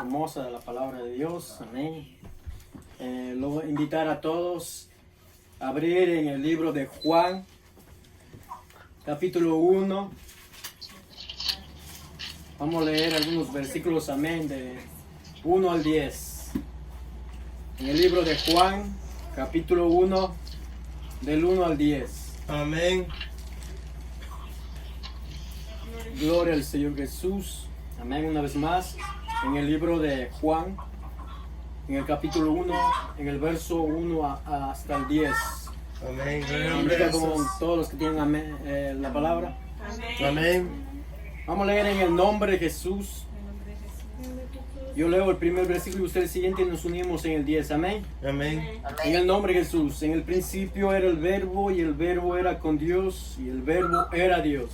hermosa de la palabra de Dios. Amén. Lo voy a invitar a todos a abrir en el libro de Juan, capítulo 1. Vamos a leer algunos versículos, amén, de 1 al 10. En el libro de Juan, capítulo 1, del 1 al 10. Amén. Gloria al Señor Jesús. Amén. Una vez más, en el libro de Juan, en el capítulo 1, en el verso 1 hasta el 10. Amén. Amén. Con todos los que tienen la palabra. Amén. Vamos a leer en el nombre de Jesús. Yo leo el primer versículo y usted el siguiente y nos unimos en el 10. Amén. Amén. En el nombre de Jesús. En el principio era el verbo y el verbo era con Dios y el verbo era Dios.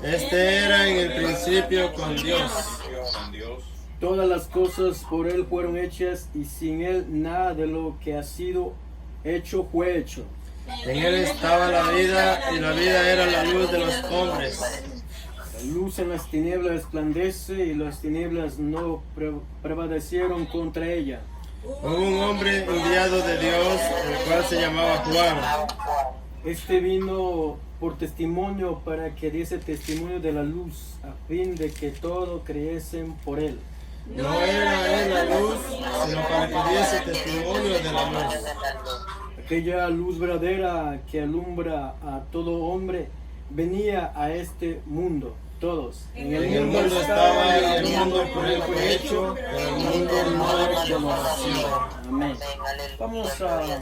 Este era en el principio con Dios. Todas las cosas por Él fueron hechas y sin Él nada de lo que ha sido hecho fue hecho. En Él estaba la vida y la vida era la luz de los hombres. La luz en las tinieblas resplandece y las tinieblas no prevalecieron contra ella. Hubo un hombre enviado de Dios, el cual se llamaba Juan. Este vino por testimonio para que diese testimonio de la luz, a fin de que todos creyesen por Él. No era Él la luz, sino para que diese testimonio de la luz. Aquella luz verdadera que alumbra a todo hombre venía a este mundo. Todos. En el mundo estaba y el mundo por Él fue hecho, pero el mundo no le conoció. Amén. Vamos a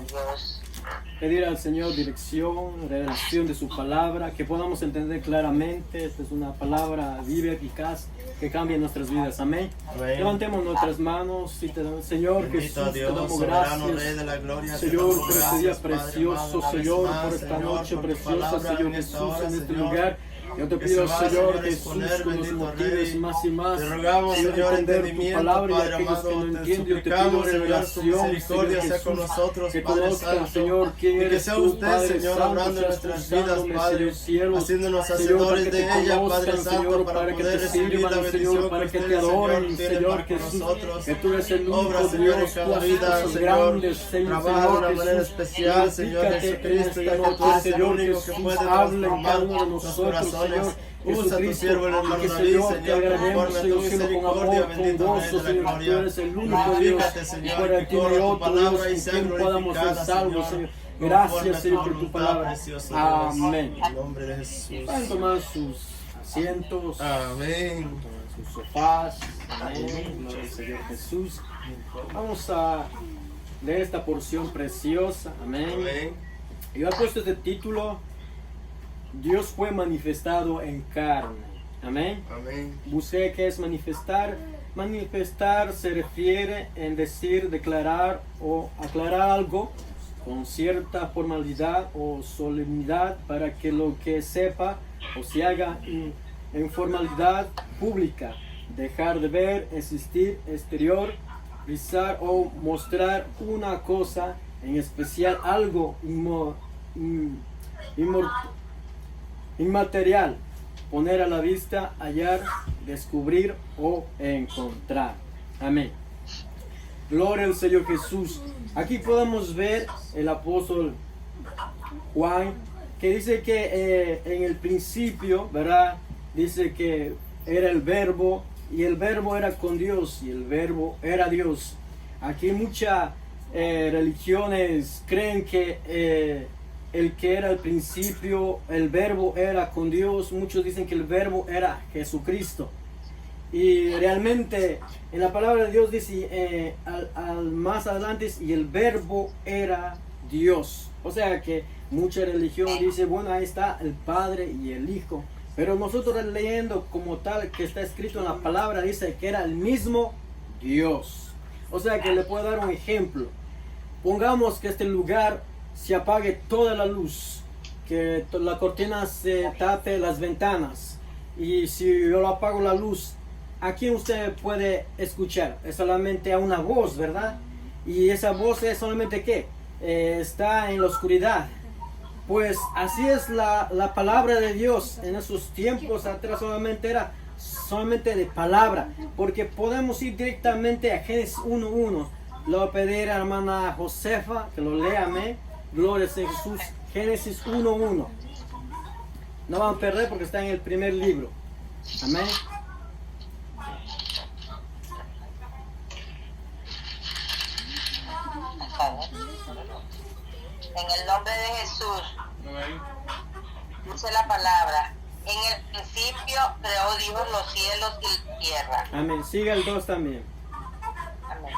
pedir al Señor dirección, revelación de su palabra, que podamos entender claramente. Esta es una palabra viva, eficaz, que cambia nuestras vidas. Amén. Amén. Levantemos nuestras manos y te damos, Señor Bendito Jesús, Dios, te damos soberano gracias. Rey de la gloria, te Señor, damos por este día gracias, Padre precioso, amado, Señor, una vez por más, esta Señor, noche por tu preciosa, palabra Señor en esta Jesús, hora, en este Señor. lugar. Yo te Que pido, se va, Señor Señor, Jesús, exponer, que nos bendito motives Rey. más y más. Te rogamos, Señor, entender tu entendimiento, palabra y Padre aquellos que amado, no te entienden, yo te pido suplicamos, Señor, tu revelación, misericordia Señor sea con Jesús, nosotros, que Padre conozcan, Santo. Señor, quién Y que eres sea tú, usted, Padre Señor, Santo, obrando en seas nuestras tú vidas, usándome, Padre, Señor, cielos, haciéndonos Señor, hacedores para que de te ella, conozcan, Padre Santo, Señor, para para que poder te recibir sirvan, la Señor, bendición para que te ustedes, adoren, Señor, tienen Señor para con Jesús, nosotros. que tú eres el único Obra, Señor, en Dios, tú cada haces vida, cosas Señor. grandes, Señor, Trabaja de una Jesús. manera especial, Señor Glorifícate en Jesucristo, esta ya que tú noche, eres el Señor único que Jesús, puede habla en cada transformar uno de los nosotros, corazones. Señor Usa tu Jesucristo, siervo, el hermano que David, Señor, te Señor, agrademos, conforme a tu Señor, cielo, con misericordia, amor, con bendito gozo, Rey de la Señor, tú gloria. eres el único Dios, Glorifícate, y Señor, fuera de que ti no hay corra tu otro palabra y Dios sea con quien podamos ser glorificada, salvos, Señor. Señor. Conforme Gracias, a Señor, por tu voluntad, palabra. precioso Dios. Amén. En el nombre de Jesús. Pueden tomar sus asientos, Amén. sus sofás. Amén. Gloria al Señor Jesús. Vamos a leer esta porción preciosa. Amén. Amén. Yo he puesto este título: Dios fue manifestado en carne. Amén. Amén. Busqué qué es manifestar. Manifestar se refiere en decir, declarar o aclarar algo con cierta formalidad o solemnidad para que lo que sepa o se haga en formalidad pública. Dejar de ver, existir, exterior, rizar o mostrar una cosa en especial, algo inmaterial. Poner a la vista, hallar, descubrir o encontrar. Amén. Gloria al Señor Jesús. Aquí podemos ver el apóstol Juan, que dice que en el principio, ¿verdad? Dice que era el verbo y el verbo era con Dios y el verbo era Dios. Aquí muchas religiones creen que el que era al principio, el verbo era con Dios. Muchos dicen que el verbo era Jesucristo. Y realmente en la palabra de Dios dice al más adelante, y el verbo era Dios. O sea que mucha religión dice, bueno, ahí está el Padre y el Hijo. Pero nosotros leyendo como tal que está escrito en la palabra, dice que era el mismo Dios. O sea que le puedo dar un ejemplo. Pongamos que este lugar se apague toda la luz, que la cortina se tape las ventanas, y si yo apago la luz, ¿a quién usted puede escuchar? Es solamente a una voz, ¿verdad? Y esa voz es solamente ¿qué? Está en la oscuridad. Pues así es la palabra de Dios. En esos tiempos atrás solamente era solamente de palabra, porque podemos ir directamente a Génesis 1:1. Le voy a pedir a la hermana Josefa que lo lea, amén. Gloria a Jesús. Génesis 1:1. No van a perder porque está en el primer libro. Amén. En el nombre de Jesús, Amén. dice la palabra, en el principio creó Dios los cielos y la tierra. Amén. Siga el 2 también. Amén.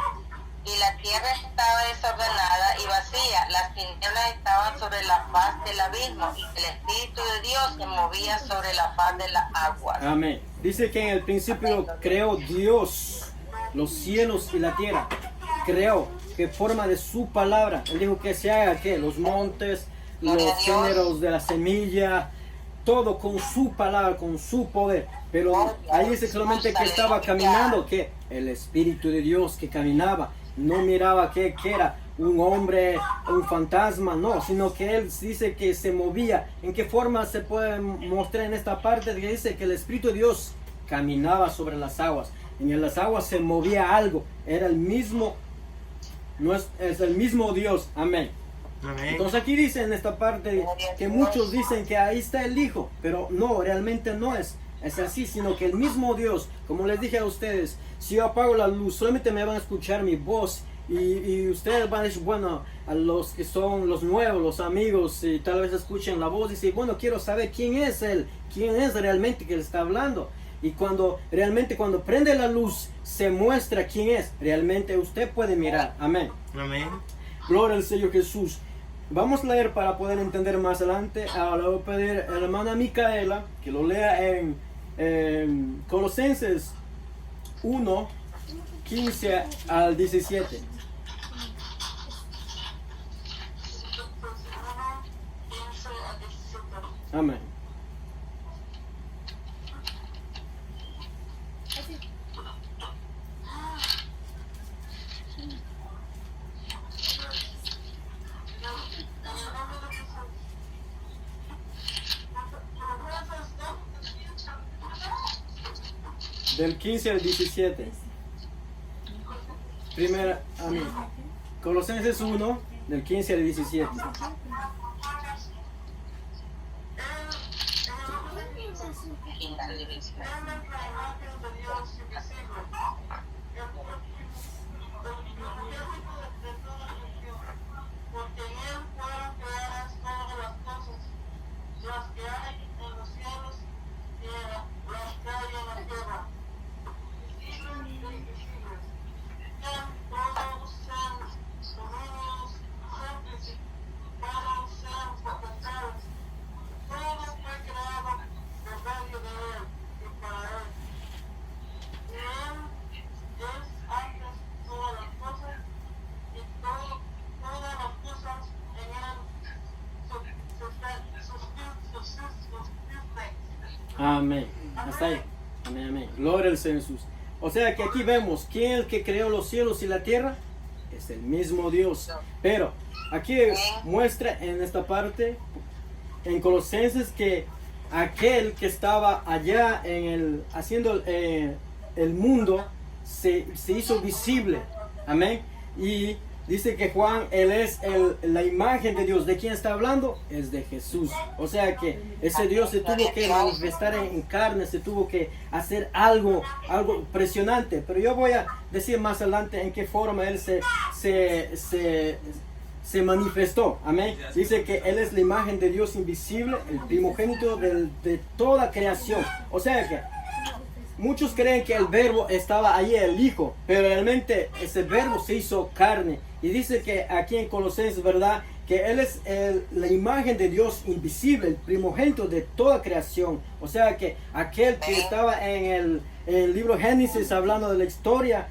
Y la tierra estaba desordenada y vacía, las tinieblas estaban sobre la faz del abismo, y el Espíritu de Dios se movía sobre la faz de las aguas. Amén. Dice que en el principio creó Dios los cielos y la tierra. Creó, que forma de su palabra. Él dijo que se haga que los montes, los géneros de la semilla, todo con su palabra, con su poder. Pero ahí dice solamente que estaba caminando, que el Espíritu de Dios que caminaba. No miraba que era un hombre, un fantasma, no, sino que él dice que se movía. ¿En qué forma se puede mostrar en esta parte? Que dice que el Espíritu de Dios caminaba sobre las aguas. En las aguas se movía algo. Era el mismo, no es el mismo Dios. Amén. Amén. Entonces aquí dice en esta parte que muchos dicen que ahí está el Hijo, pero no, realmente no es así, sino que el mismo Dios, como les dije a ustedes, si yo apago la luz, solamente me van a escuchar mi voz y ustedes van a decir, bueno, a los que son los nuevos, los amigos, y tal vez escuchen la voz y dicen, bueno, quiero saber quién es Él, quién es realmente que le está hablando. Y cuando prende la luz, se muestra quién es, realmente usted puede mirar. Amén. Amén. Gloria al Señor Jesús. Vamos a leer para poder entender más adelante. Ahora voy a pedir a la hermana Micaela que lo lea en Colosenses 1, 15 al 17. Amén. Del 15 al 17. Primera, amén. Colosenses 1, del 15 al 17. Porque en él fueron creadas todas las cosas, las que hay en los cielos y las que hay en la tierra, visibles e invisibles. Que todos sean dominios, jefes, todos sean potestades. Todo fue creado por medio de él y para él. Y él es antes todas las cosas y todas las cosas en él subsisten. Amén. Hasta ahí. Amén, amén. Gloria al Señor Jesús. O sea que aquí vemos quién es el que creó los cielos y la tierra. Es el mismo Dios. Pero aquí muestra en esta parte, en Colosenses, que aquel que estaba allá haciendo el mundo se hizo visible. Amén. Y dice que Juan, él es la imagen de Dios. ¿De quién está hablando? Es de Jesús. O sea que ese Dios se tuvo que manifestar en carne, se tuvo que hacer algo impresionante. Pero yo voy a decir más adelante en qué forma él se manifestó. Amén. Dice que él es la imagen de Dios invisible, el primogénito de toda creación. O sea que muchos creen que el verbo estaba ahí, el Hijo, pero realmente ese verbo se hizo carne. Y dice que aquí en Colosenses, ¿verdad? Que Él es la imagen de Dios invisible, el primogénito de toda creación. O sea que aquel que estaba en el libro Génesis hablando de la historia,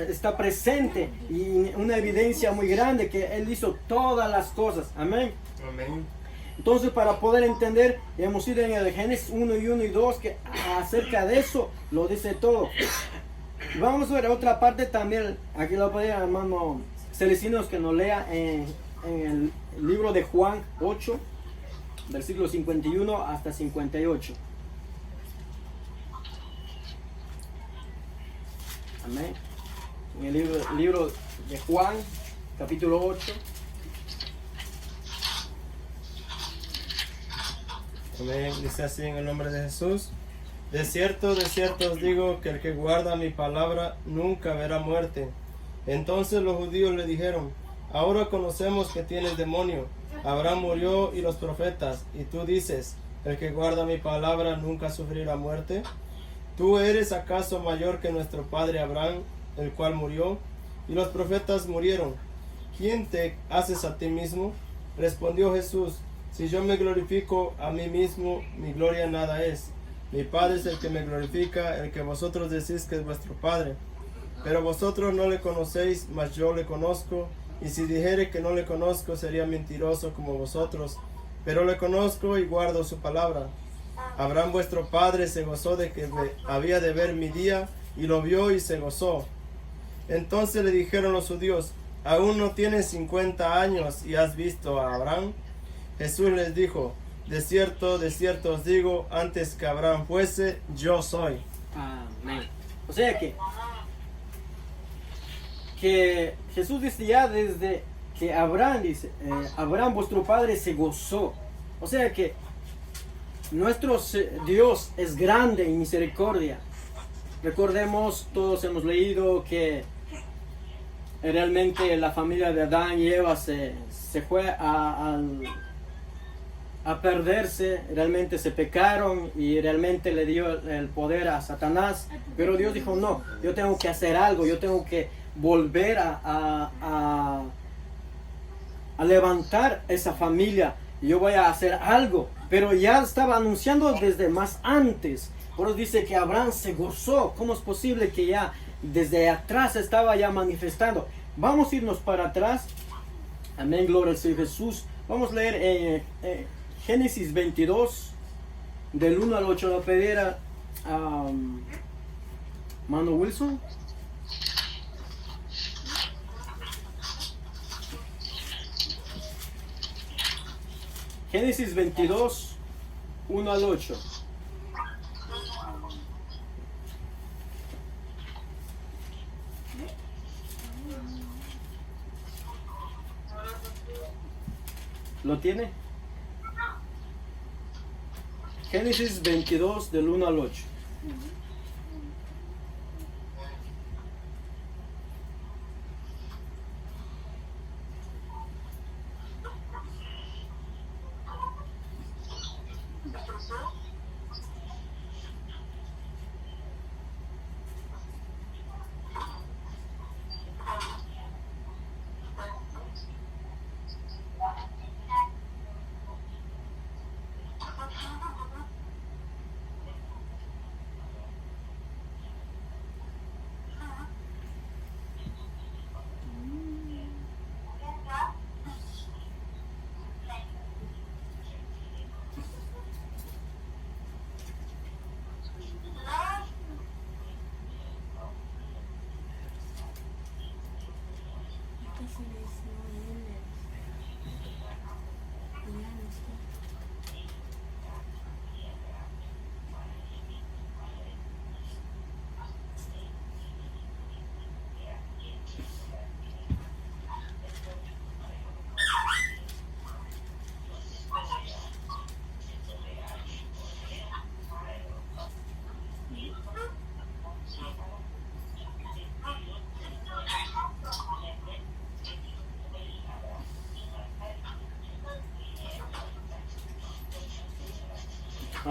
está presente y una evidencia muy grande que Él hizo todas las cosas. Amén. Amén. Entonces, para poder entender, hemos ido en el Génesis 1 y 2, que acerca de eso lo dice todo. Vamos a ver otra parte también. Aquí lo voy a pedir, hermano Celestinos, que nos lea en el libro de Juan 8, versículos 51 hasta 58. Amén. En el libro de Juan, capítulo 8. Amén. Dice así en el nombre de Jesús. De cierto os digo que el que guarda mi palabra nunca verá muerte. Entonces los judíos le dijeron: ahora conocemos que tienes demonio. Abraham murió y los profetas, y tú dices: el que guarda mi palabra nunca sufrirá muerte. ¿Tú eres acaso mayor que nuestro padre Abraham, el cual murió, y los profetas murieron? ¿Quién te haces a ti mismo? Respondió Jesús: si yo me glorifico a mí mismo, mi gloria nada es. Mi Padre es el que me glorifica, el que vosotros decís que es vuestro Padre. Pero vosotros no le conocéis, mas yo le conozco, y si dijere que no le conozco, sería mentiroso como vosotros. Pero le conozco y guardo su palabra. Abraham vuestro padre se gozó de que había de ver mi día, y lo vio y se gozó. Entonces le dijeron los judíos: ¿aún no tienes 50 años y has visto a Abraham? Jesús les dijo: de cierto os digo, antes que Abraham fuese, yo soy. Amén. O sea que Jesús dice ya desde que Abraham dice, Abraham vuestro padre se gozó. O sea que nuestro Dios es grande en misericordia. Recordemos, todos hemos leído que realmente la familia de Adán y Eva se fue a perderse, realmente se pecaron y realmente le dio el poder a Satanás. Pero Dios dijo: no, yo tengo que hacer algo, yo tengo que volver a levantar esa familia, y yo voy a hacer algo. Pero ya estaba anunciando desde más antes. Por eso dice que Abraham se gozó. ¿Cómo es posible que ya desde atrás estaba ya manifestando? Vamos a irnos para atrás. Amén, gloria al Señor Jesús. Vamos a leer Génesis 22, del 1 al 8. La pedir a Mano Wilson. Génesis 22, 1 al 8. ¿Lo tiene? Génesis 22, del 1 al 8.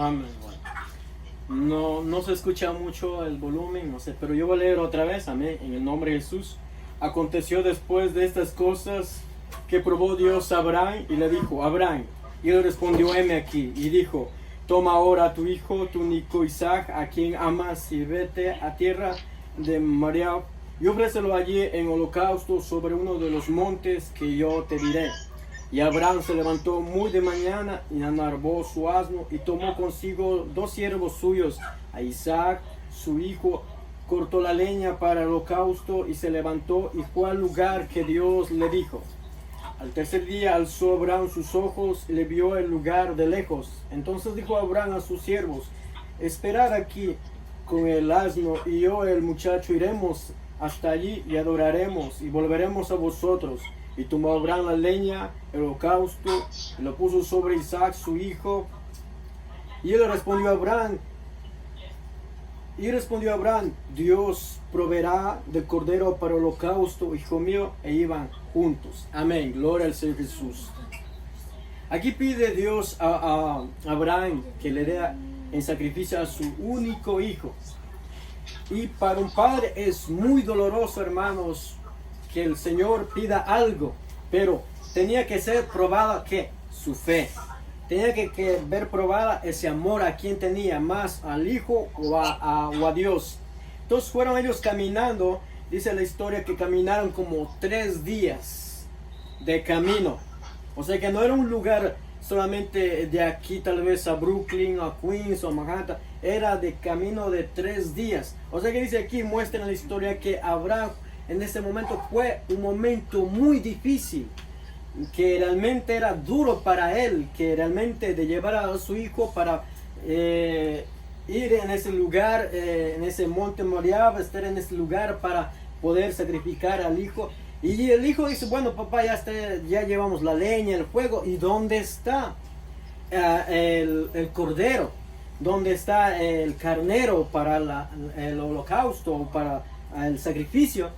Amén. Bueno. No se escucha mucho el volumen, no sé, pero yo voy a leer otra vez. Amén. En el nombre de Jesús. Aconteció después de estas cosas que probó Dios a Abraham y le dijo: Abraham. Y él respondió: heme aquí. Y dijo: toma ahora a tu hijo, tu único Isaac, a quien amas, y vete a tierra de Moriah y ofrécelo allí en holocausto sobre uno de los montes que yo te diré. Y Abraham se levantó muy de mañana y enarmó su asno y tomó consigo 2 siervos suyos, a Isaac su hijo, cortó la leña para el holocausto y se levantó y fue al lugar que Dios le dijo. Al tercer día alzó Abraham sus ojos y le vio el lugar de lejos. Entonces dijo Abraham a sus siervos: esperad aquí con el asno, y yo, el muchacho, iremos hasta allí y adoraremos y volveremos a vosotros. Y tomó Abraham la leña, el holocausto, y lo puso sobre Isaac su hijo. Y él respondió a Abraham, Dios proveerá del cordero para el holocausto, hijo mío, e iban juntos. Amén, gloria al Señor Jesús. Aquí pide Dios a Abraham que le dé en sacrificio a su único hijo. Y para un padre es muy doloroso, hermanos, que el Señor pida algo, pero tenía que ser probada ¿qué? Su fe. Tenía que ver probada ese amor a quien tenía, más al hijo o a Dios. Entonces fueron ellos caminando, dice la historia que caminaron como 3 días de camino. O sea que no era un lugar solamente de aquí tal vez a Brooklyn, a Queens o Manhattan, era de camino de 3 días. O sea que dice aquí, muestra en la historia que Abraham en ese momento fue un momento muy difícil, que realmente era duro para él, que realmente de llevar a su hijo para ir en ese lugar, en ese monte Moriah, estar en ese lugar para poder sacrificar al hijo. Y el hijo dice, bueno papá, ya llevamos la leña, el fuego, ¿y dónde está el cordero? ¿Dónde está el carnero para el holocausto, para el sacrificio?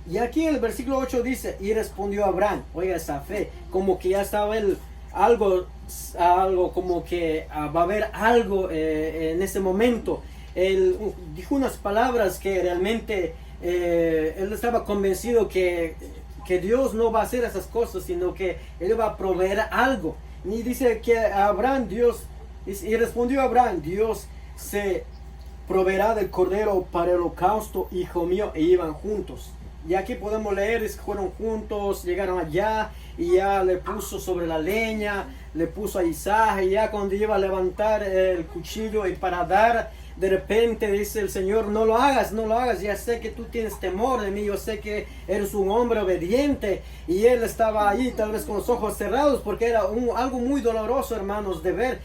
Y aquí el versículo 8 dice, y respondió Abraham, oiga esa fe, como que ya estaba él, algo como que va a haber algo en ese momento. Él dijo unas palabras que realmente él estaba convencido que Dios no va a hacer esas cosas, sino que Él va a proveer algo. Y dice que Abraham, y respondió Abraham, Dios se proveerá del cordero para el holocausto, hijo mío, e iban juntos. Y aquí podemos leer, es que fueron juntos, llegaron allá, y ya le puso sobre la leña, le puso a Isaac, y ya cuando iba a levantar el cuchillo y para dar, de repente dice el Señor, no lo hagas, ya sé que tú tienes temor de mí, yo sé que eres un hombre obediente. Y él estaba ahí tal vez con los ojos cerrados, porque era algo muy doloroso, hermanos, de ver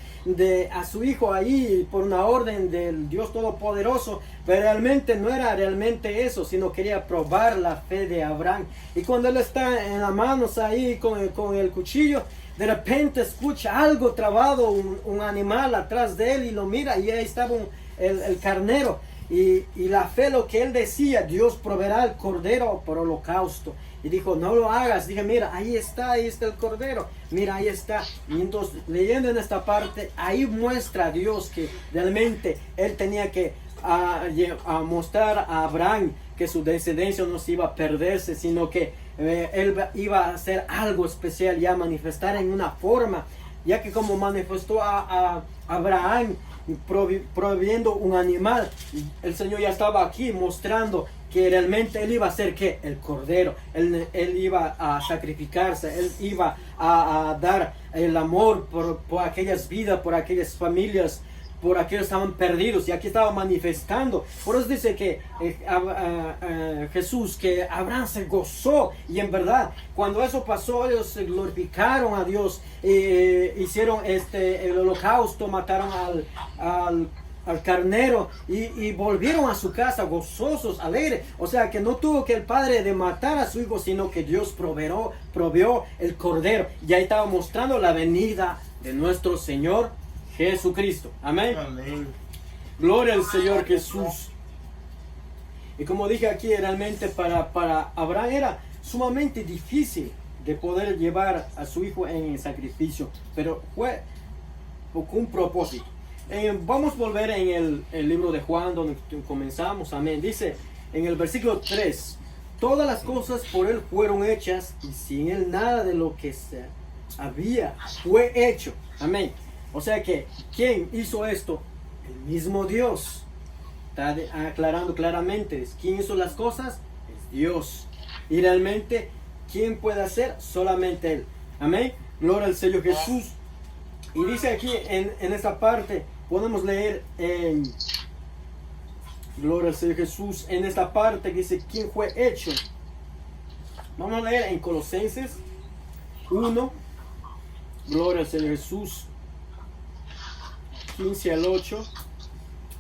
a su hijo ahí por una orden del Dios Todopoderoso. Pero realmente no era realmente eso, sino quería probar la fe de Abraham. Y cuando él está en las manos ahí con el cuchillo, de repente escucha algo trabado, un animal atrás de él, y lo mira, y ahí estaba el carnero. Y la fe, lo que él decía, Dios proveerá el cordero por holocausto. Y dijo, no lo hagas. Dije, mira, ahí está el cordero. Mira, ahí está. Y entonces, leyendo en esta parte, ahí muestra a Dios que realmente él tenía que mostrar a Abraham que su descendencia no se iba a perderse, sino que él iba a hacer algo especial y a manifestar en una forma, ya que como manifestó a Abraham proviendo un animal, el Señor ya estaba aquí mostrando que realmente él iba a ser ¿qué? El cordero. Él iba a sacrificarse, él iba a dar el amor por aquellas vidas, por aquellas familias, por aquellos que estaban perdidos, y aquí estaba manifestando. Por eso dice que Jesús, que Abraham se gozó, y en verdad cuando eso pasó ellos se glorificaron a Dios, hicieron el holocausto, mataron al carnero y volvieron a su casa gozosos, alegres. O sea que no tuvo que el padre de matar a su hijo, sino que Dios proveó el cordero. Y ahí estaba mostrando la venida de nuestro Señor Jesucristo. Amén. Amén. Gloria al Señor Jesús. Y como dije aquí, realmente para Abraham era sumamente difícil de poder llevar a su hijo en el sacrificio, pero fue con un propósito. Vamos a volver en el libro de Juan, donde comenzamos. Amén. Dice en el versículo 3, todas las cosas por él fueron hechas, y sin él nada de lo que se había fue hecho. Amén. O sea que, ¿quién hizo esto? El mismo Dios. Está aclarando claramente. ¿Quién hizo las cosas? Es Dios. Y realmente, ¿quién puede hacer? Solamente Él. Amén. Gloria al Señor Jesús. Y dice aquí en esta parte, podemos leer en Gloria al Señor Jesús. En esta parte que dice, ¿quién fue hecho? Vamos a leer en Colosenses 1. Gloria al Señor Jesús. 15 al 8.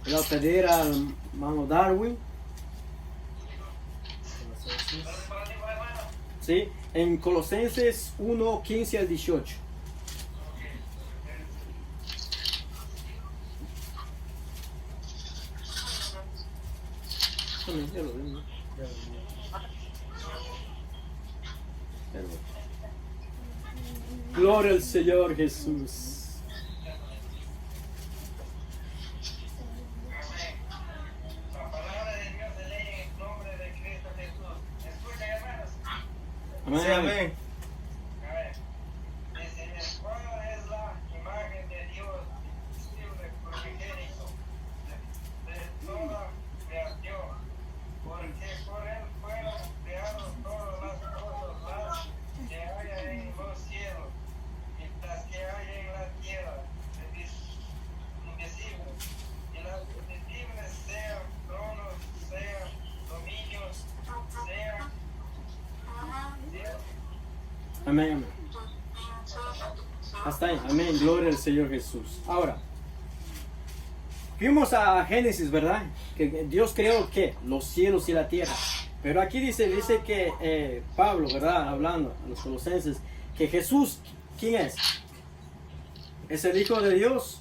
Voy a pedir al hermano Darwin. ¿Sí? En Colosenses 1, 15 al 18. Ya lo vi, ¿no? Gloria al Señor Jesús. La palabra de Dios se lee en el nombre de Cristo Jesús. ¿Escuchan, hermanos? Amén. Sí, amén. A ver. Dice, el cual es la imagen de Dios, visible, primogénito de toda creación, porque por él fueron creadas todas las cosas, las que hay en los cielos y las que hay en la tierra, invisibles, y las invisibles, sean tronos, sean dominios, sean Amén, amén. Hasta ahí, amén, gloria al Señor Jesús. Ahora, fuimos a Génesis, ¿verdad? Que Dios creó, ¿qué? Los cielos y la tierra. Pero aquí dice que Pablo, ¿verdad? Hablando a los colosenses, que Jesús, ¿quién es? ¿Es el Hijo de Dios?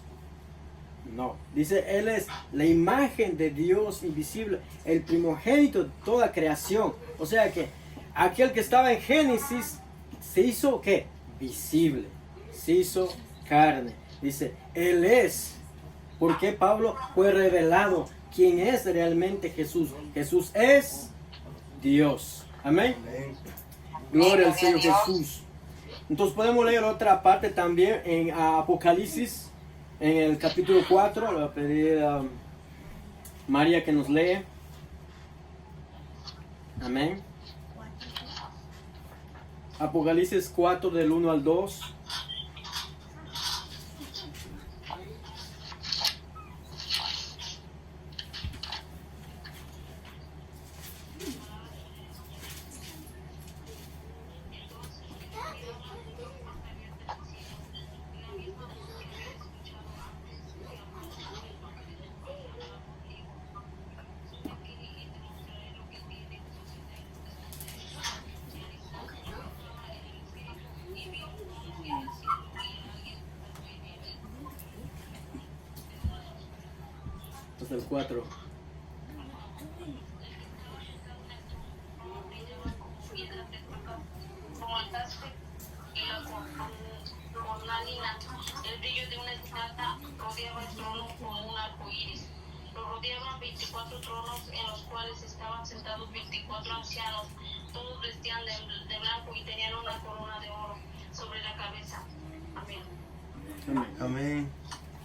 No, dice, Él es la imagen de Dios invisible, el primogénito de toda creación. O sea que aquel que estaba en Génesis se hizo, ¿qué? Visible, se hizo carne. Dice, Él es, porque Pablo fue revelado quién es realmente Jesús. Jesús es Dios. Amén. Amén. Gloria al Señor Jesús. Entonces podemos leer otra parte también en Apocalipsis, en el capítulo 4. Le voy a pedir a María que nos lee. Amén. Apocalipsis 4 del 1 al 2. Hasta el 4. Como el caspe y la cornalina, el brillo de una escarcha rodeaba el trono como un arco iris. Lo rodeaban 24 tronos en los cuales estaban sentados 24 ancianos. Todos vestían de blanco y tenían una corona de oro sobre la cabeza. Amén. Amén. Amén.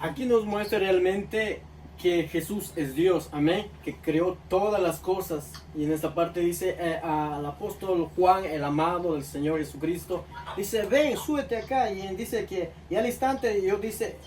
Aquí nos muestra realmente que Jesús es Dios, amén, que creó todas las cosas. Y en esta parte dice al apóstol Juan, el amado del Señor Jesucristo, dice, ven, súbete acá. Y dice que, y al instante, yo dice,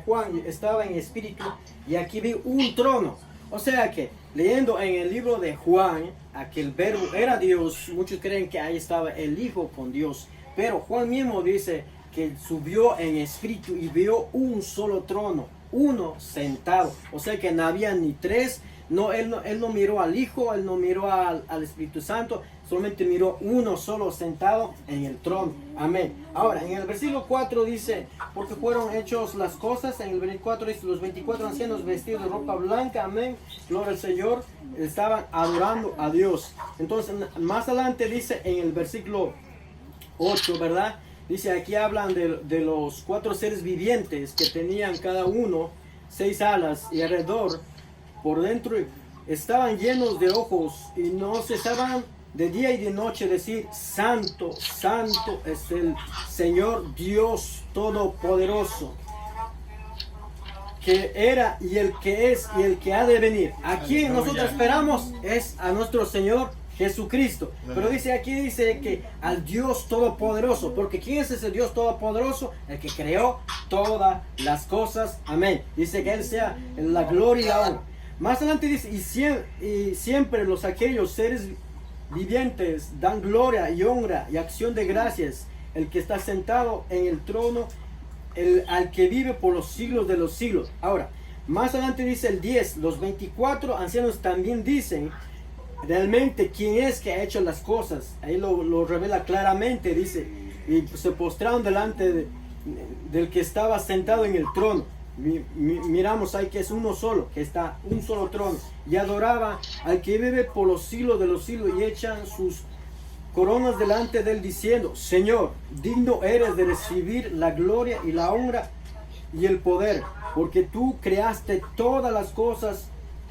Juan estaba en espíritu y aquí vi un trono. O sea que, leyendo en el libro de Juan, aquel verbo era Dios, muchos creen que ahí estaba el Hijo con Dios. Pero Juan mismo dice que subió en espíritu y vio un solo trono, uno sentado. O sea que no había ni tres. No, él no miró al Hijo, él no miró al Espíritu Santo, solamente miró uno solo sentado en el trono. Amén. Ahora, en el versículo 4 dice, porque fueron hechos las cosas. En el 24 dice, los 24 ancianos vestidos de ropa blanca, amén, gloria al Señor, estaban adorando a Dios. Entonces, más adelante dice en el versículo 8, ¿verdad? Dice, aquí hablan de los 4 seres vivientes que tenían cada uno 6 alas y alrededor, por dentro, estaban llenos de ojos y no cesaban de día y de noche decir, santo, santo es el Señor Dios Todopoderoso, que era y el que es y el que ha de venir. A quien nosotros esperamos es a nuestro Señor Jesucristo. Pero dice aquí, dice que al Dios Todopoderoso, porque ¿quién es ese Dios Todopoderoso? El que creó todas las cosas. Amén. Dice que Él sea la gloria y la honra. Más adelante dice, y siempre los aquellos seres vivientes dan gloria y honra y acción de gracias, el que está sentado en el trono, al que vive por los siglos de los siglos. Ahora, Más adelante dice el 10, los 24 ancianos también dicen realmente quién es que ha hecho las cosas. Ahí lo revela claramente, dice, y se postraron delante del que estaba sentado en el trono. Miramos ahí que es uno solo, que está un solo trono, y adoraba al que vive por los siglos de los siglos, y echan sus coronas delante de él diciendo: Señor, digno eres de recibir la gloria y la honra y el poder, porque tú creaste todas las cosas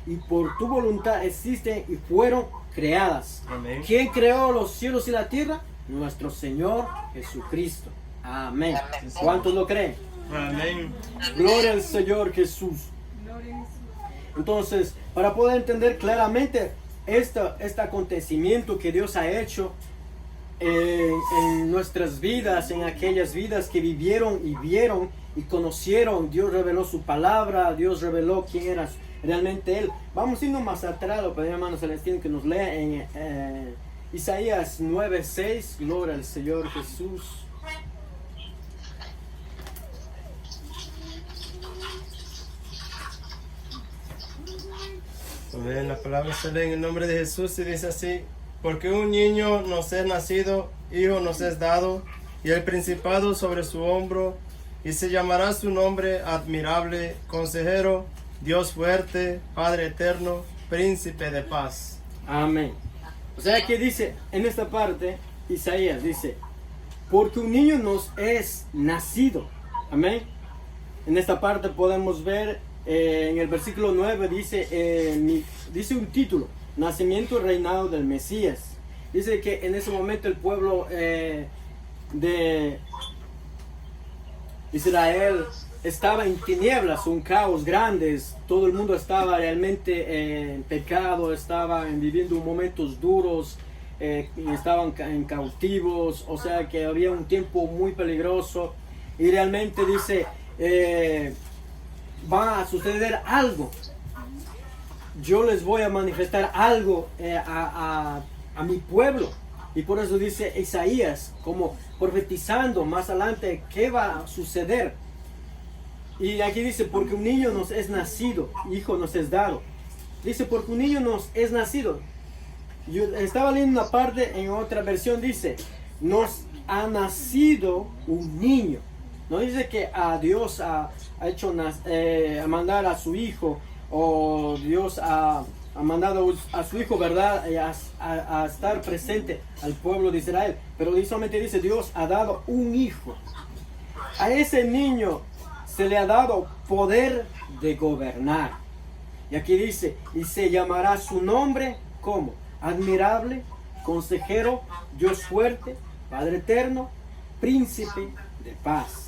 y por tu voluntad existen y fueron creadas. Amén. ¿Quién creó los cielos y la tierra? Nuestro Señor Jesucristo. Amén. ¿Cuántos lo creen? Amén. Gloria al Señor Jesús. Entonces, para poder entender claramente este acontecimiento que Dios ha hecho en nuestras vidas, en aquellas vidas que vivieron y vieron y conocieron, Dios reveló su palabra, Dios reveló quién era realmente Él. Vamos yendo más atrás, lo pedimos a hermano Celestino que nos lea en Isaías 9:6. Gloria al Señor Jesús. Amén. La palabra se lee en el nombre de Jesús y dice así: porque un niño nos es nacido, hijo nos es dado, y el principado sobre su hombro, y se llamará su nombre admirable, consejero, Dios fuerte, Padre eterno, príncipe de paz. Amén. O sea que dice en esta parte, Isaías dice, porque un niño nos es nacido. Amén. En esta parte podemos ver en el versículo 9 dice un título: nacimiento y reinado del Mesías. Dice que en ese momento el pueblo de Israel estaba en tinieblas, un caos grande, todo el mundo estaba realmente en pecado, estaban viviendo momentos duros, estaban en cautivos, o sea que había un tiempo muy peligroso, y realmente dice, va a suceder algo, yo les voy a manifestar algo a mi pueblo. Y por eso dice Isaías, como profetizando más adelante qué va a suceder. Y aquí dice, porque un niño nos es nacido, hijo nos es dado. Dice, porque un niño nos es nacido. Yo estaba leyendo una parte, en otra versión dice, nos ha nacido un niño. No dice que a Dios ha hecho a mandar a su hijo, o Dios ha mandado a su hijo, ¿verdad? A estar presente al pueblo de Israel. Pero solamente dice, Dios ha dado un hijo. A ese niño se le ha dado poder de gobernar. Y aquí dice, y se llamará su nombre como admirable, consejero, Dios fuerte, Padre eterno, príncipe de paz.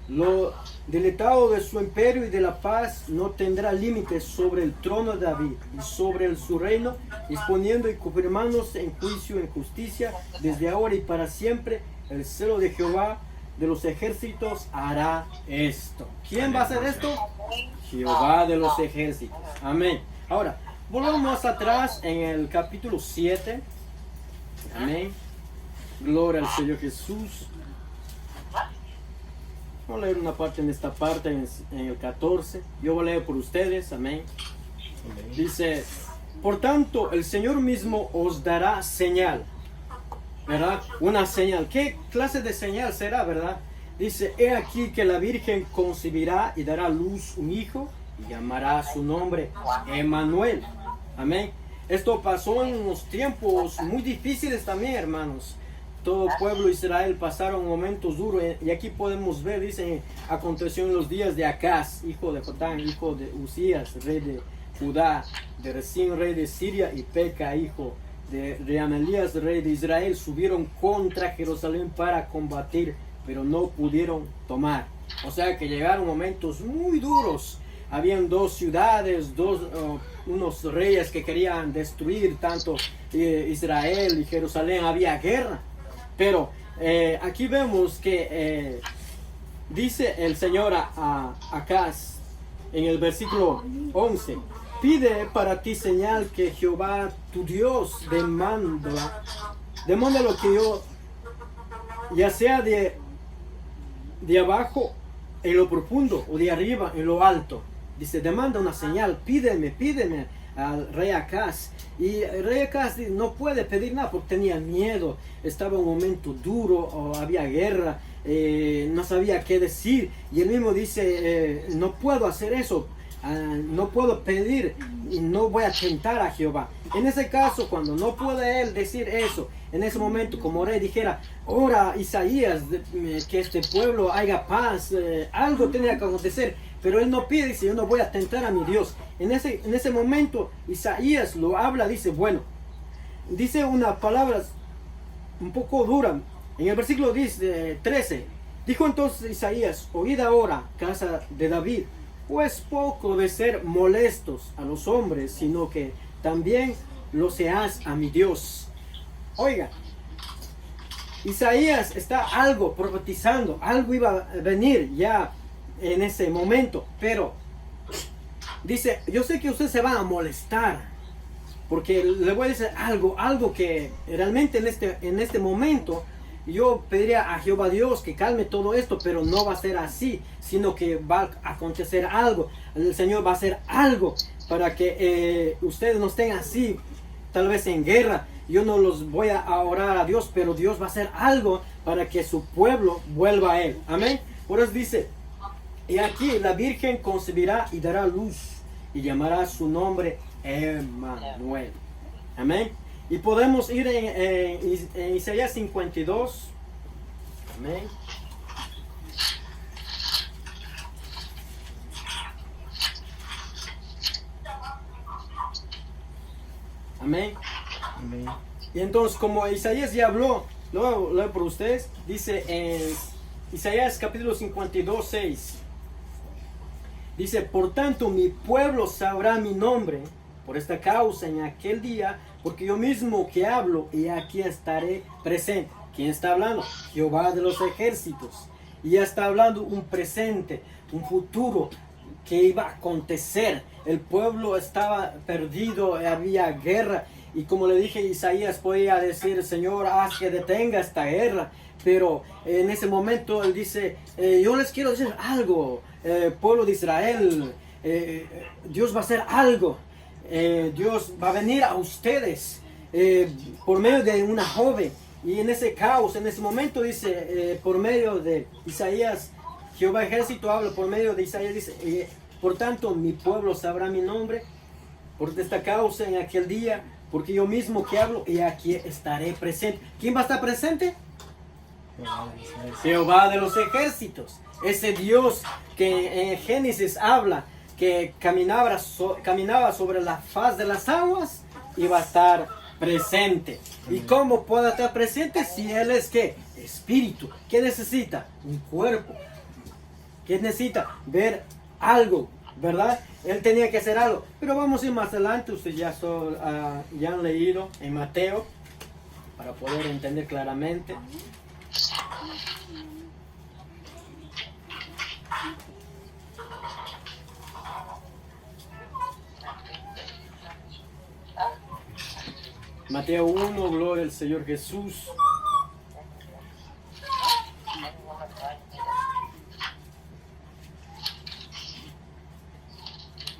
Lo deletado de su imperio y de la paz no tendrá límites sobre el trono de David y sobre su reino, disponiendo y confirmándose en juicio y en justicia desde ahora y para siempre. El celo de Jehová de los ejércitos hará esto. ¿Quién va a hacer esto? Jehová de los ejércitos. Amén. Ahora, volvamos más atrás en el capítulo 7. Amén. Gloria al Señor Jesús. Vamos a leer una parte en esta parte, en el 14. Yo voy a leer por ustedes. Amén. Dice, por tanto, el Señor mismo os dará señal. ¿Verdad? Una señal. ¿Qué clase de señal será, verdad? Dice, he aquí que la Virgen concebirá y dará a luz un hijo y llamará su nombre Emmanuel. Amén. Esto pasó en unos tiempos muy difíciles también, hermanos. Todo el pueblo de Israel pasaron momentos duros, y aquí podemos ver, dice, aconteció en los días de Acaz, hijo de Jotán, hijo de Usías, rey de Judá, de Resín, rey de Siria, y Peca, hijo de Reamelías, rey de Israel, subieron contra Jerusalén para combatir, pero no pudieron tomar. O sea que llegaron momentos muy duros. Habían dos ciudades, unos reyes que querían destruir tanto Israel y Jerusalén. Había guerra. Pero aquí vemos que dice el Señor a Acaz en el versículo 11, pide para ti señal que Jehová tu Dios demanda lo que yo, ya sea de abajo en lo profundo o de arriba en lo alto. dice, demanda una señal, pídeme al rey Acaz. Y el rey Acaz no puede pedir nada porque tenía miedo, estaba en un momento duro, o había guerra, no sabía qué decir. Y él mismo dice, no puedo hacer eso, no puedo pedir y no voy a tentar a Jehová. En ese caso, cuando no puede él decir eso, en ese momento como rey dijera, ora Isaías, que este pueblo haya paz, algo tenía que acontecer. Pero él no pide, dice, yo no voy a tentar a mi Dios. En ese momento Isaías lo habla, dice, bueno, dice unas palabras un poco duras. En el versículo 13, dijo entonces Isaías, oíd ahora, casa de David, pues poco de ser molestos a los hombres, sino que también lo seas a mi Dios. Oiga, Isaías está algo profetizando, algo iba a venir ya en ese momento, pero dice, yo sé que ustedes se van a molestar, porque le voy a decir algo que realmente en este momento yo pediría a Jehová Dios que calme todo esto, pero no va a ser así, sino que va a acontecer algo. El Señor va a hacer algo para que ustedes no estén así, tal vez en guerra. Yo no los voy a orar a Dios, pero Dios va a hacer algo para que su pueblo vuelva a Él. Amén. Por eso dice, y aquí la Virgen concebirá y dará luz y llamará su nombre Emmanuel. Amén. Y podemos ir en Isaías 52. Amén. Amén. Amén. Y entonces, como Isaías ya habló, lo leo por ustedes, dice en Isaías capítulo 52, 6. Dice, por tanto mi pueblo sabrá mi nombre, por esta causa en aquel día, porque yo mismo que hablo y aquí estaré presente. ¿Quién está hablando? Jehová de los ejércitos. Y ya está hablando un presente, un futuro que iba a acontecer. El pueblo estaba perdido, había guerra. Y como le dije, Isaías podía decir, Señor, haz que detenga esta guerra. Pero en ese momento él dice, yo les quiero decir algo, pueblo de Israel, Dios va a hacer algo. Dios va a venir a ustedes por medio de una joven. Y en ese caos, en ese momento dice, por medio de Isaías, Jehová ejército habla por medio de Isaías, dice, por tanto mi pueblo sabrá mi nombre, por esta causa en aquel día, porque yo mismo que hablo y aquí estaré presente. ¿Quién va a estar presente? Jehová de los ejércitos, ese Dios que en Génesis habla que caminaba sobre la faz de las aguas, iba a estar presente. ¿Y cómo puede estar presente si Él es qué? Espíritu. ¿Qué necesita? Un cuerpo. ¿Qué necesita? Ver algo, ¿verdad? Él tenía que hacer algo. Pero vamos a ir más adelante, ustedes ya han leído en Mateo, para poder entender claramente. Mateo 1, gloria al Señor Jesús.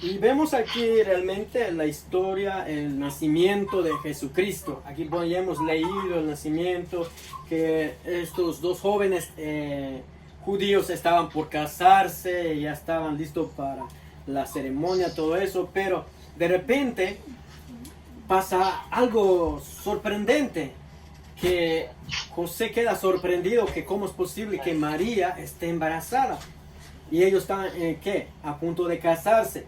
Y vemos aquí realmente la historia, el nacimiento de Jesucristo. Aquí ya hemos leído el nacimiento, que estos dos jóvenes judíos estaban por casarse, ya estaban listos para la ceremonia, todo eso, pero de repente pasa algo sorprendente, que José queda sorprendido que cómo es posible que María esté embarazada y ellos están ¿qué? A punto de casarse.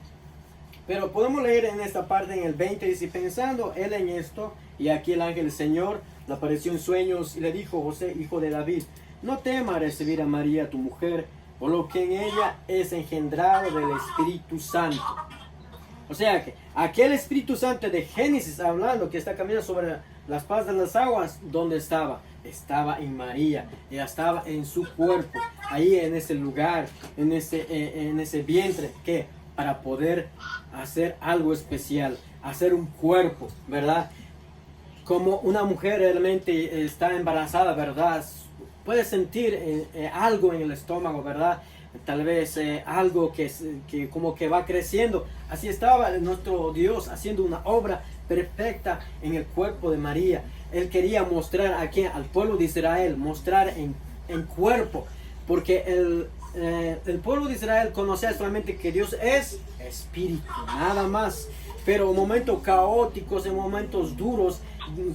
Pero podemos leer en esta parte en el 20, dice, pensando él en esto, y aquí el ángel del Señor le apareció en sueños y le dijo, José, hijo de David, no temas recibir a María tu mujer, por lo que en ella es engendrado del Espíritu Santo. O sea que aquel Espíritu Santo de Génesis hablando, que está caminando sobre las faz de las aguas, ¿dónde estaba? Estaba en María, ella estaba en su cuerpo, ahí en ese lugar, en ese vientre, que para poder hacer algo especial, hacer un cuerpo, ¿verdad? Como una mujer realmente está embarazada, ¿verdad? Puede sentir algo en el estómago, ¿verdad? tal vez algo que como que va creciendo. Así estaba nuestro Dios haciendo una obra perfecta en el cuerpo de María. Él quería mostrar aquí al pueblo de Israel, mostrar en cuerpo, porque el pueblo de Israel conocía solamente que Dios es espíritu, nada más. Pero en momentos caóticos, en momentos duros,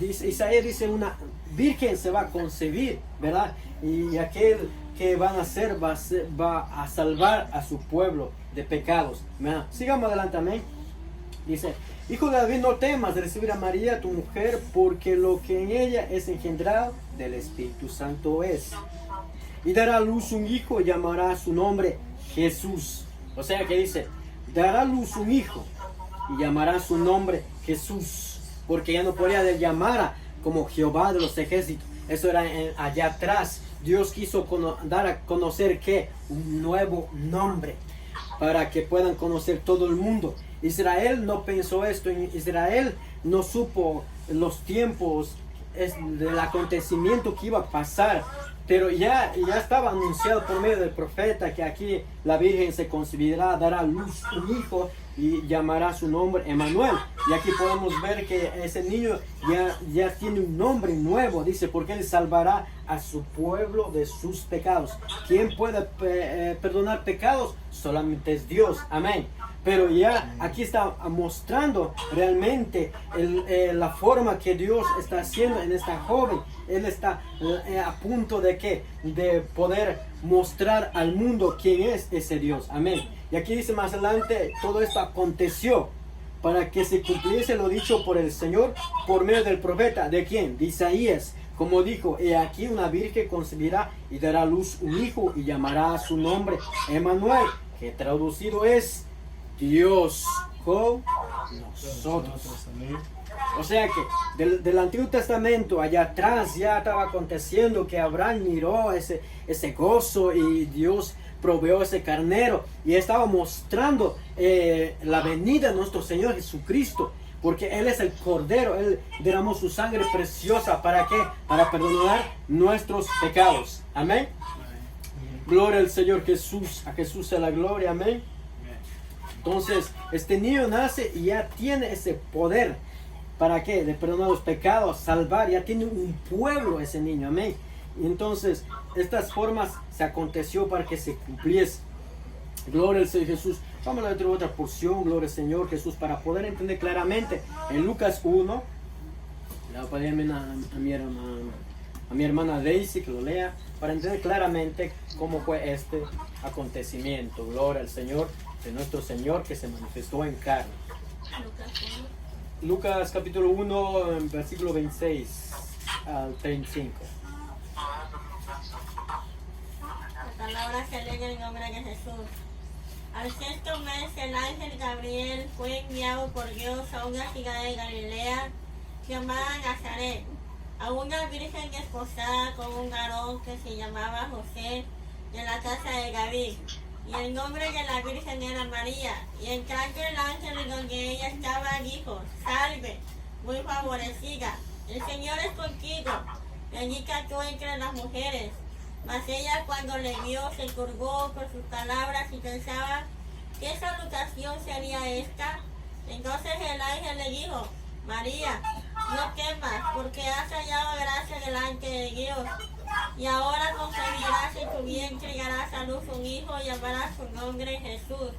Isaías dice, una virgen se va a concebir, ¿verdad? Y aquel que van a hacer va a salvar a su pueblo de pecados, ¿verdad? Sigamos adelante, amén. Dice, hijo de David, no temas de recibir a María, tu mujer, porque lo que en ella es engendrado del Espíritu Santo es. Y dará a luz un hijo y llamará su nombre Jesús. O sea que dice, dará a luz un hijo y llamará su nombre Jesús, porque ya no podía llamar como Jehová de los ejércitos. Eso era allá atrás. Dios quiso dar a conocer que un nuevo nombre para que puedan conocer todo el mundo. Israel no pensó esto. Israel no supo los tiempos del acontecimiento que iba a pasar. Pero ya estaba anunciado por medio del profeta que aquí la Virgen se concebirá, dará a luz un hijo y llamará su nombre Emmanuel. Y aquí podemos ver que ese niño ya tiene un nombre nuevo, dice, porque él salvará a su pueblo de sus pecados. ¿Quién puede perdonar pecados? Solamente es Dios, amén. Pero ya aquí está mostrando realmente la forma que Dios está haciendo en esta joven. Él está a punto de poder mostrar al mundo quién es ese Dios, amén. Y aquí dice más adelante, todo esto aconteció para que se cumpliese lo dicho por el Señor por medio del profeta. ¿De quién? De Isaías. Como dijo, he aquí una virgen concebirá y dará a luz un hijo y llamará su nombre Emmanuel, que traducido es Dios con nosotros. O sea que del Antiguo Testamento allá atrás ya estaba aconteciendo que Abraham miró ese gozo y Dios proveó ese carnero y estaba mostrando la venida de nuestro Señor Jesucristo, porque Él es el Cordero. Él derramó su sangre preciosa. ¿Para qué? Para perdonar nuestros pecados, amén. Gloria al Señor Jesús, a Jesús sea la gloria, amén. Entonces este niño nace y ya tiene ese poder. ¿Para qué? De perdonar los pecados, salvar. Ya tiene un pueblo ese niño, amén. Y entonces estas formas se aconteció para que se cumpliese. Gloria al Señor Jesús. Vamos a leer otra porción, gloria al Señor Jesús, para poder entender claramente. En Lucas 1, le voy a pedir a mi hermana Daisy que lo lea, para entender claramente cómo fue este acontecimiento. Gloria al Señor de nuestro Señor que se manifestó en carne. Lucas capítulo 1, versículo 26 al 35. La palabra se lee en el nombre de Jesús. Al sexto mes el ángel Gabriel fue enviado por Dios a una ciudad de Galilea llamada Nazaret, a una virgen desposada con un varón que se llamaba José, de la casa de David, y el nombre de la virgen era María. Y entrando el ángel donde ella estaba dijo: Salve, muy favorecida, el Señor es contigo, bendita tú entre las mujeres. Mas ella, cuando le vio, se turbó por sus palabras y pensaba: ¿qué salutación sería esta? Entonces el ángel le dijo: María, no temas, porque has hallado gracia delante de Dios. Y ahora concebirás en tu vientre y darás a luz un hijo y llamarás su nombre Jesús.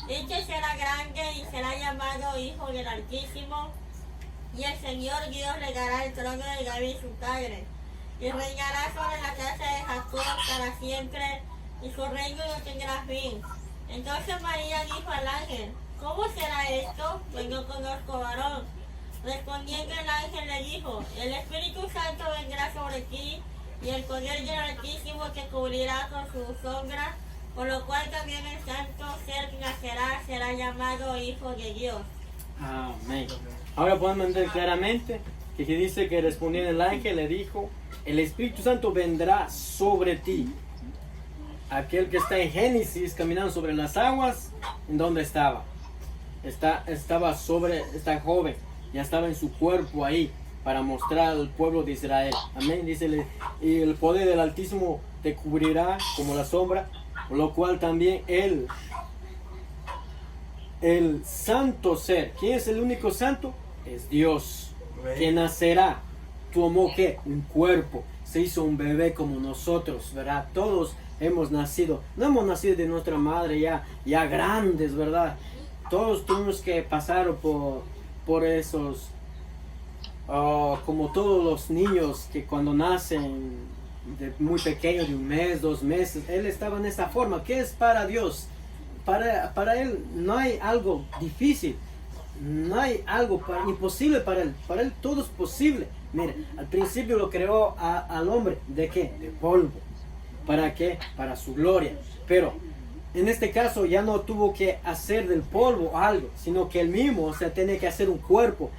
Este será grande y será llamado Hijo del Altísimo. Y el Señor Dios le dará el trono de David su padre, y reinará sobre la casa de Jacob para siempre, y su reino no tendrá fin. Entonces María dijo al ángel: ¿cómo será esto? Pues no conozco varón. Respondiendo el ángel le dijo: el Espíritu Santo vendrá sobre ti, y el poder del Altísimo te cubrirá con su sombra, por lo cual también el santo ser que nacerá será llamado Hijo de Dios. Amén. Ahora podemos entender claramente que aquí dice que respondiendo el ángel le dijo: el Espíritu Santo vendrá sobre ti. Aquel que está en Génesis caminando sobre las aguas, ¿en dónde estaba? Estaba sobre esta joven, ya estaba en su cuerpo ahí para mostrar al pueblo de Israel. Amén. Dice: y el poder del Altísimo te cubrirá como la sombra, por lo cual también el santo ser, ¿quién es el único santo? Es Dios, que nacerá, tomó ¿qué? Un cuerpo, se hizo un bebé como nosotros, ¿verdad? Todos hemos nacido, no hemos nacido de nuestra madre ya grandes, ¿verdad? Todos tuvimos que pasar por esos, como todos los niños que cuando nacen de muy pequeños, de 1 mes, 2 meses, él estaba en esa forma. ¿Qué es para Dios? Para él no hay algo difícil, no hay algo imposible para él todo es posible. Mire, al principio lo creó al hombre, ¿de qué? De polvo. ¿Para qué? Para su gloria. Pero en este caso ya no tuvo que hacer del polvo algo, sino que él mismo, o sea, tenía que hacer un cuerpo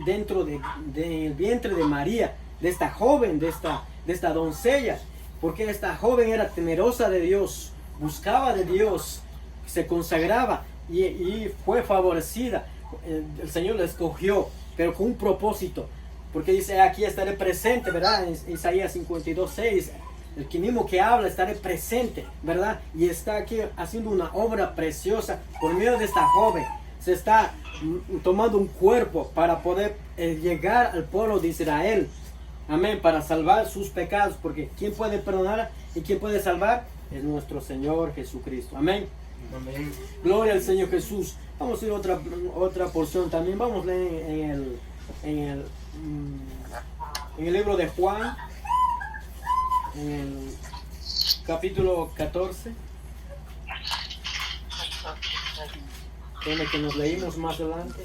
dentro del vientre de María, de esta joven, de esta doncella, porque esta joven era temerosa de Dios, buscaba de Dios, se consagraba y fue favorecida. El Señor la escogió, pero con un propósito, porque dice, aquí estaré presente, ¿verdad? En Isaías 52:6. El que mismo que habla estaré presente, ¿verdad? Y está aquí haciendo una obra preciosa por medio de esta joven. Se está tomando un cuerpo para poder llegar al pueblo de Israel. Amén, para salvar sus pecados, porque ¿quién puede perdonar y quién puede salvar? Es nuestro Señor Jesucristo. Amén. Amén. Gloria al Señor Jesús. Vamos a ir a otra porción también. Vamos a leer en el libro de Juan. En el capítulo 14, tema que nos leímos más adelante.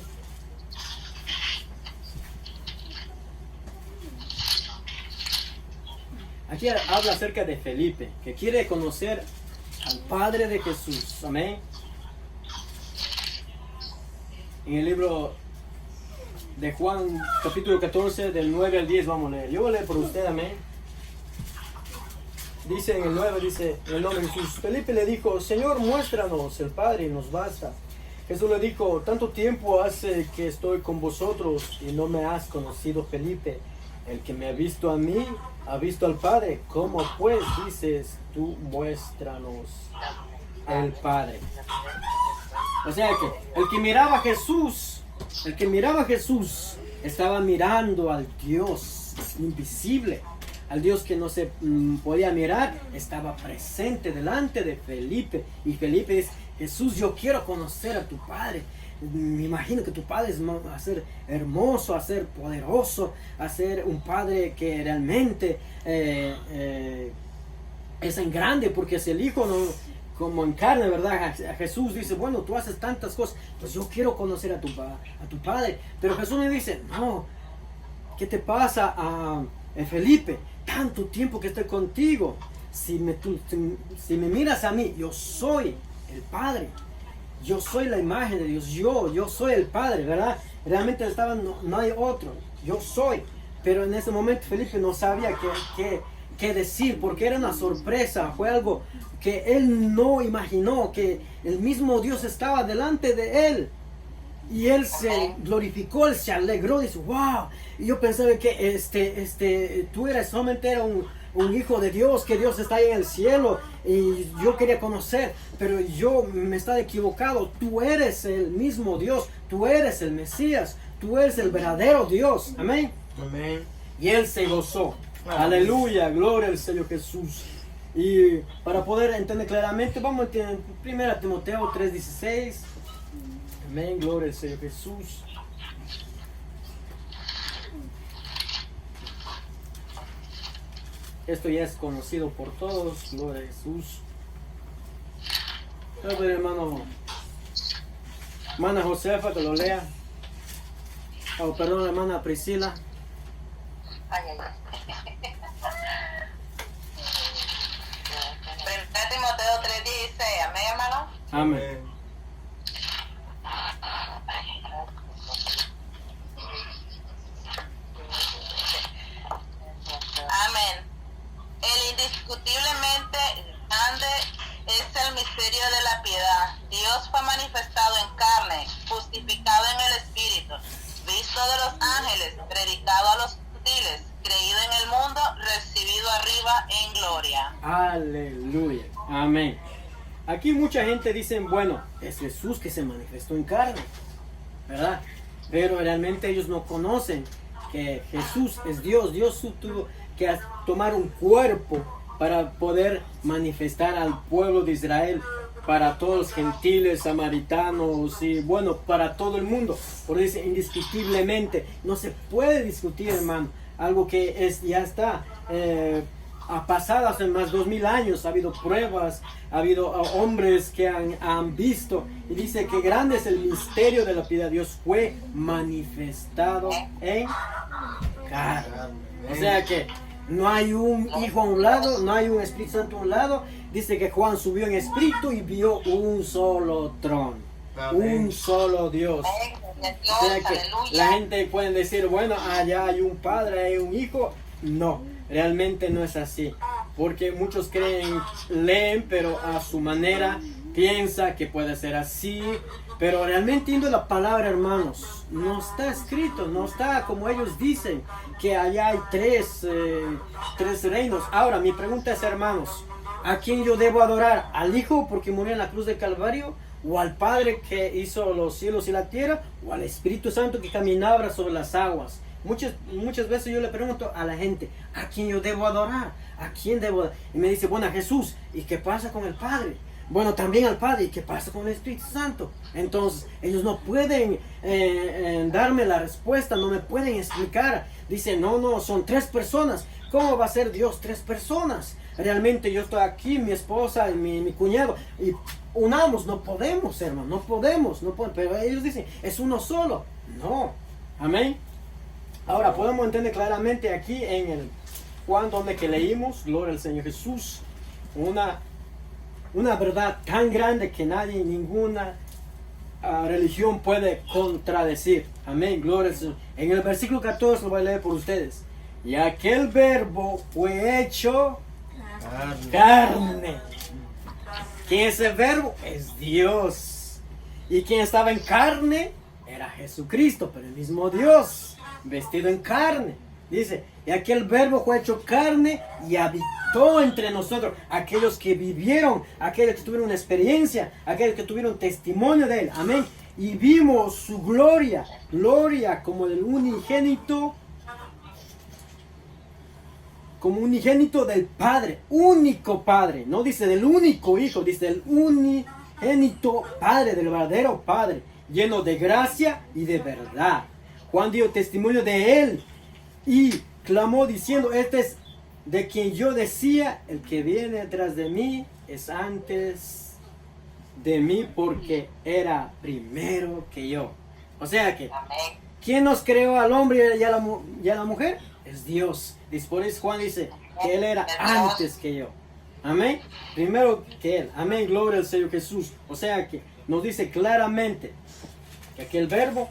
Aquí habla acerca de Felipe, que quiere conocer al Padre de Jesús. Amén. En el libro de Juan, capítulo 14, del 9 al 10, vamos a leer. Yo voy a leer por usted, amén. Dice en el 9, dice en el nombre de Jesús. Felipe le dijo, Señor, muéstranos el Padre y nos basta. Jesús le dijo, tanto tiempo hace que estoy con vosotros y no me has conocido, Felipe. El que me ha visto a mí, ha visto al Padre. ¿Cómo pues dices tú, muéstranos el Padre? O sea que el que miraba a Jesús, estaba mirando al Dios invisible. Al Dios que no se podía mirar, estaba presente delante de Felipe. Y Felipe dice, Jesús, yo quiero conocer a tu Padre. Me imagino que tu Padre va a ser hermoso, a ser poderoso, a ser un Padre que realmente es en grande, porque es el Hijo, no, como en carne, ¿verdad? A Jesús dice, bueno, tú haces tantas cosas, pues yo quiero conocer a tu Padre. Pero Jesús me dice, no, ¿qué te pasa Felipe? Tanto tiempo que estoy contigo, si me miras a mí, yo soy el Padre, yo soy la imagen de Dios, yo soy el Padre, ¿verdad? Realmente no hay otro, yo soy. Pero en ese momento Felipe no sabía qué decir, porque era una sorpresa, fue algo que él no imaginó, que el mismo Dios estaba delante de él. Y él se glorificó, él se alegró, dice, wow. Y yo pensaba que tú solamente era un hijo de Dios, que Dios está ahí en el cielo. Y yo quería conocer, pero yo me estaba equivocado. Tú eres el mismo Dios, tú eres el Mesías, tú eres el verdadero Dios. Amén. Amén. Y él se gozó. Aleluya, gloria al Señor Jesús. Y para poder entender claramente, vamos a 1 Timoteo 3:16. Amén, gloria al Señor Jesús. Esto ya es conocido por todos, gloria a Jesús. A ver, hermana Josefa, que lo lea. Oh, perdón, hermana Priscila. Ay, ay, ay. 1 Timoteo 3:16, amén, hermano. Amén. Amén. El indiscutiblemente grande es el misterio de la piedad. Dios fue manifestado en carne, justificado en el Espíritu, visto de los ángeles, predicado a los gentiles, creído en el mundo, recibido arriba en gloria. Aleluya. Amén. aquí mucha gente dice, bueno, es Jesús que se manifestó en carne, ¿verdad? Pero realmente ellos no conocen que Jesús es Dios. Dios tuvo que tomar un cuerpo para poder manifestar al pueblo de Israel, para todos los gentiles, samaritanos y bueno, para todo el mundo. Por eso indiscutiblemente, no se puede discutir, hermano, algo que ya está ha pasado hace más de 2000 años. Ha habido pruebas, ha habido hombres que han visto, y dice que grande es el misterio de la piedad. Dios fue manifestado en carne. O sea que no hay un hijo a un lado, no hay un Espíritu Santo a un lado. Dice que Juan subió en espíritu y vio un solo trono, un solo Dios. O sea que la gente puede decir, bueno, allá hay un padre, hay un hijo. No, realmente no es así. Porque muchos creen, leen, pero a su manera piensa que puede ser así. Pero realmente yendo la palabra, hermanos, no está escrito, no está como ellos dicen, que allá hay tres reinos. Ahora, mi pregunta es, hermanos, ¿a quién yo debo adorar? ¿Al Hijo porque murió en la cruz del Calvario? ¿O al Padre que hizo los cielos y la tierra? ¿O al Espíritu Santo que caminaba sobre las aguas? Muchas veces yo le pregunto a la gente, ¿a quién yo debo adorar? ¿A quién debo adorar? Y me dice, bueno, a Jesús. ¿Y qué pasa con el Padre? Bueno, también al Padre. ¿Y qué pasa con el Espíritu Santo? Entonces, ellos no pueden darme la respuesta, no me pueden explicar. Dicen, no, son 3 personas. ¿Cómo va a ser Dios 3 personas? Realmente yo estoy aquí, mi esposa y mi cuñado, y unamos, no podemos, hermano, no podemos, pero ellos dicen, es uno solo. No, amén. Ahora podemos entender claramente aquí en el Juan, donde que leímos, gloria al Señor Jesús, una verdad tan grande que nadie, ninguna religión puede contradecir. Amén, gloria al Señor. En el versículo 14 lo voy a leer por ustedes. Y aquel verbo fue hecho carne. ¿Quién es el verbo? Es Dios. Y quien estaba en carne era Jesucristo, pero el mismo Dios, vestido en carne. Dice, y aquel verbo fue hecho carne y habitó entre nosotros. Aquellos que vivieron, aquellos que tuvieron una experiencia, aquellos que tuvieron testimonio de él. Amén. Y vimos su gloria, gloria como del unigénito, del Padre, único Padre. No dice del único Hijo, dice del unigénito Padre, del verdadero Padre, lleno de gracia y de verdad. Juan dio testimonio de él y clamó diciendo, este es de quien yo decía, el que viene detrás de mí es antes de mí porque era primero que yo. O sea que, ¿quién nos creó al hombre y a la mujer? Es Dios. Después Juan dice que él era antes que yo. Amén. Primero que él. Amén. Gloria al Señor Jesús. O sea que nos dice claramente que aquel verbo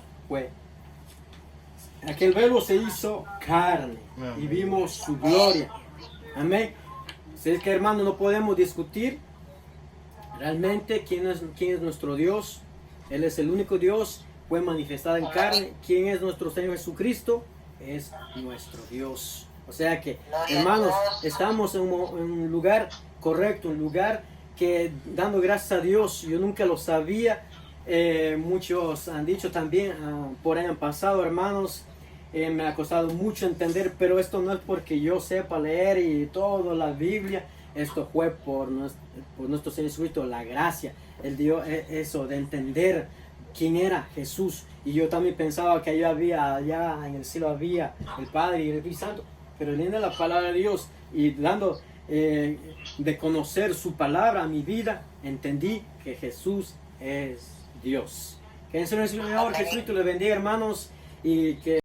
se hizo carne y vimos su gloria. Amén. Si es que, hermano, no podemos discutir realmente quién es nuestro Dios. Él es el único Dios, fue manifestado en carne. ¿Quién es nuestro Señor Jesucristo? Es nuestro Dios. O sea que, hermanos, estamos en un lugar correcto, un lugar que, dando gracias a Dios, yo nunca lo sabía. Muchos han dicho también, por ahí han pasado, hermanos, me ha costado mucho entender, pero esto no es porque yo sepa leer y toda la Biblia. Esto fue por nuestro Señor Jesucristo, la gracia. Él dio eso de entender quién era Jesús. Y yo también pensaba que allá en el cielo había el Padre y el Espíritu Santo. Pero leyendo la palabra de Dios y dando de conocer su palabra a mi vida, entendí que Jesús es Dios. Que el Señor Jesucristo le bendiga, hermanos, y que